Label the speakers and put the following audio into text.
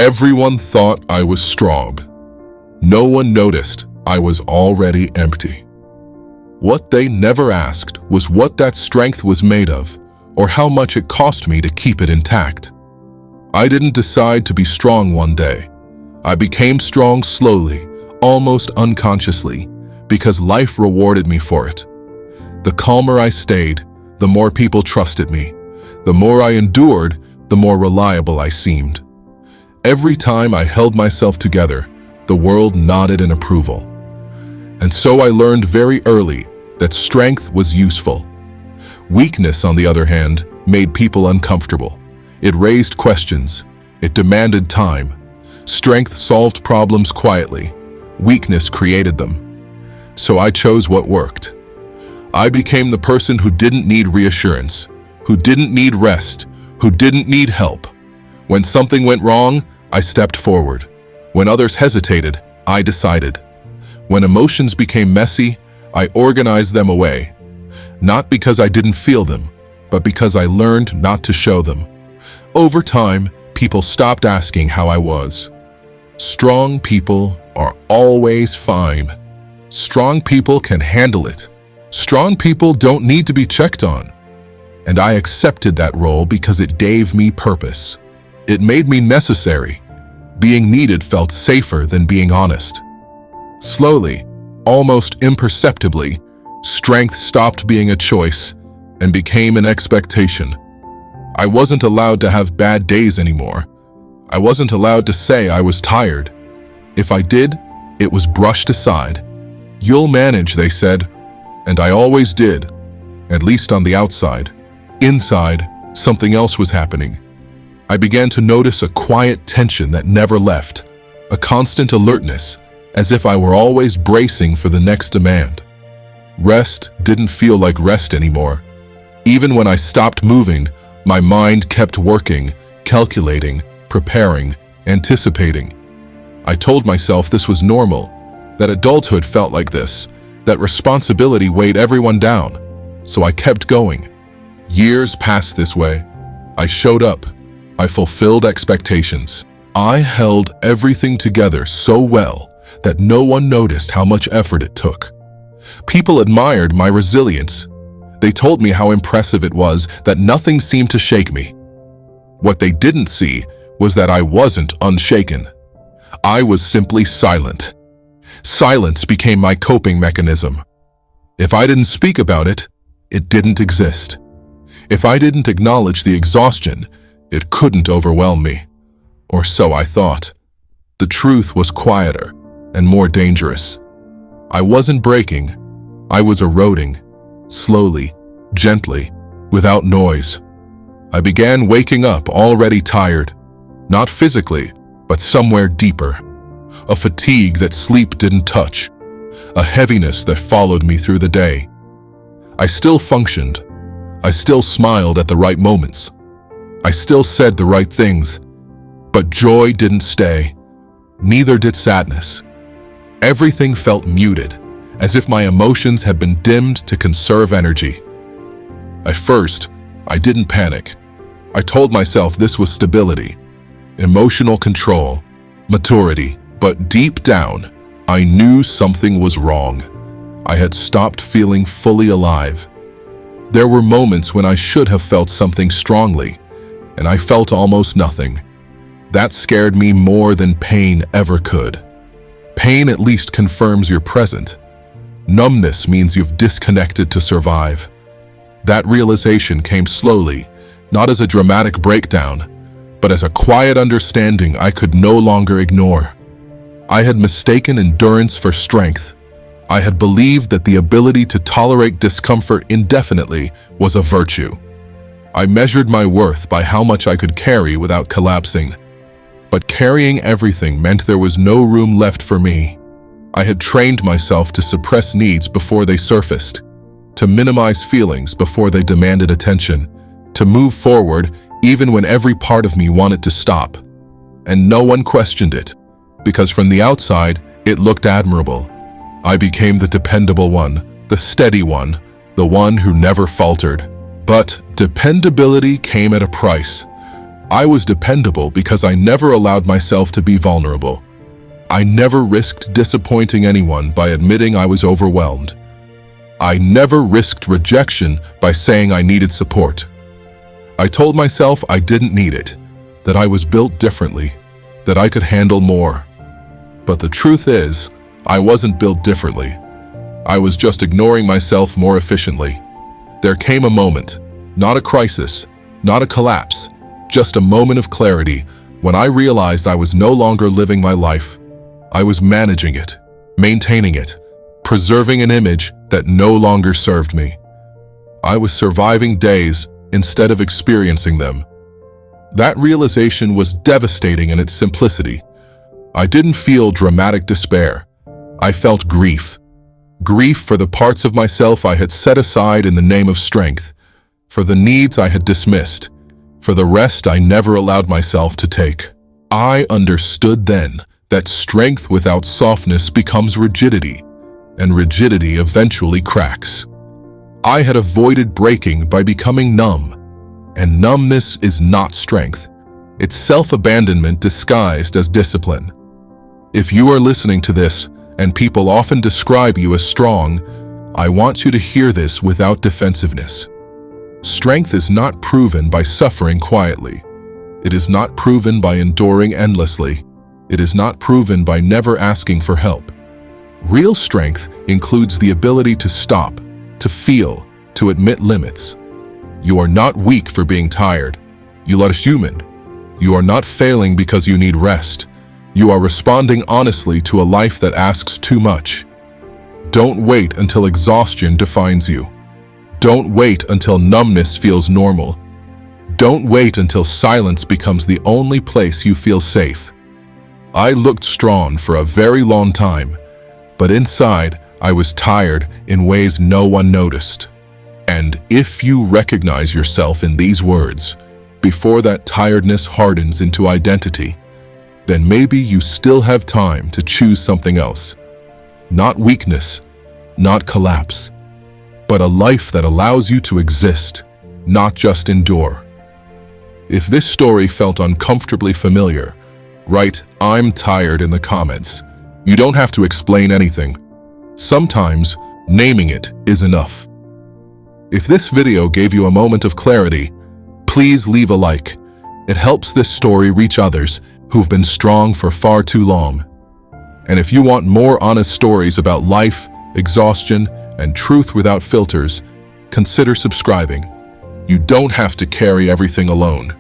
Speaker 1: Everyone thought I was strong. No one noticed I was already empty. What they never asked was what that strength was made of, or how much it cost me to keep it intact. I didn't decide to be strong one day. I became strong slowly, almost unconsciously, because life rewarded me for it. The calmer I stayed, the more people trusted me. The more I endured, the more reliable I seemed. Every time I held myself together, the world nodded in approval. And so I learned very early that strength was useful. Weakness, on the other hand, made people uncomfortable. It raised questions. It demanded time. Strength solved problems quietly. Weakness created them. So I chose what worked. I became the person who didn't need reassurance, who didn't need rest, who didn't need help. When something went wrong, I stepped forward. When others hesitated, I decided. When emotions became messy, I organized them away. Not because I didn't feel them, but because I learned not to show them. Over time, people stopped asking how I was. Strong people are always fine. Strong people can handle it. Strong people don't need to be checked on. And I accepted that role because it gave me purpose. It made me necessary. Being needed felt safer than being honest. Slowly, almost imperceptibly, strength stopped being a choice and became an expectation. I wasn't allowed to have bad days anymore. I wasn't allowed to say I was tired. If I did, it was brushed aside. You'll manage, they said, and I always did, at least on the outside. Inside, something else was happening. I began to notice a quiet tension that never left, a constant alertness, as if I were always bracing for the next demand. Rest didn't feel like rest anymore. Even when I stopped moving, my mind kept working, calculating, preparing, anticipating. I told myself this was normal, that adulthood felt like this, that responsibility weighed everyone down, so I kept going. Years passed this way. I showed up. I fulfilled expectations. I held everything together so well that no one noticed how much effort it took. People admired my resilience. They told me how impressive it was, that nothing seemed to shake me. What they didn't see was that I wasn't unshaken. I was simply silent. Silence became my coping mechanism. If I didn't speak about it, it didn't exist. If I didn't acknowledge the exhaustion, it couldn't overwhelm me. Or so I thought. The truth was quieter and more dangerous. I wasn't breaking. I was eroding. Slowly, gently, without noise. I began waking up already tired. Not physically, but somewhere deeper. A fatigue that sleep didn't touch. A heaviness that followed me through the day. I still functioned. I still smiled at the right moments. I still said the right things. But joy didn't stay. Neither did sadness. Everything felt muted, as if my emotions had been dimmed to conserve energy. At first, I didn't panic. I told myself this was stability, emotional control, maturity. But deep down, I knew something was wrong. I had stopped feeling fully alive. There were moments when I should have felt something strongly, and I felt almost nothing. That scared me more than pain ever could. Pain at least confirms you're present. Numbness means you've disconnected to survive. That realization came slowly, not as a dramatic breakdown, but as a quiet understanding I could no longer ignore. I had mistaken endurance for strength. I had believed that the ability to tolerate discomfort indefinitely was a virtue. I measured my worth by how much I could carry without collapsing. But carrying everything meant there was no room left for me. I had trained myself to suppress needs before they surfaced, to minimize feelings before they demanded attention, to move forward even when every part of me wanted to stop. And no one questioned it, because from the outside, it looked admirable. I became the dependable one, the steady one, the one who never faltered. But dependability came at a price. I was dependable because I never allowed myself to be vulnerable. I never risked disappointing anyone by admitting I was overwhelmed. I never risked rejection by saying I needed support. I told myself I didn't need it, that I was built differently, that I could handle more. But the truth is, I wasn't built differently. I was just ignoring myself more efficiently. There came a moment, not a crisis, not a collapse, just a moment of clarity when I realized I was no longer living my life. I was managing it, maintaining it, preserving an image that no longer served me. I was surviving days instead of experiencing them. That realization was devastating in its simplicity. I didn't feel dramatic despair. I felt grief. Grief for the parts of myself I had set aside in the name of strength, for the needs I had dismissed, for the rest I never allowed myself to take. I understood then that strength without softness becomes rigidity, and rigidity eventually cracks. I had avoided breaking by becoming numb, and numbness is not strength. It's self-abandonment disguised as discipline. If you are listening to this, and people often describe you as strong, I want you to hear this without defensiveness. Strength is not proven by suffering quietly. It is not proven by enduring endlessly. It is not proven by never asking for help. Real strength includes the ability to stop, to feel, to admit limits. You are not weak for being tired. You are human. You are not failing because you need rest. You are responding honestly to a life that asks too much. Don't wait until exhaustion defines you. Don't wait until numbness feels normal. Don't wait until silence becomes the only place you feel safe. I looked strong for a very long time, but inside I was tired in ways no one noticed. And if you recognize yourself in these words, before that tiredness hardens into identity, then maybe you still have time to choose something else. Not weakness, not collapse, but a life that allows you to exist, not just endure. If this story felt uncomfortably familiar, write "I'm tired" in the comments. You don't have to explain anything. Sometimes naming it is enough. If this video gave you a moment of clarity, please leave a like. It helps this story reach others who've been strong for far too long. And if you want more honest stories about life, exhaustion, and truth without filters, consider subscribing. You don't have to carry everything alone.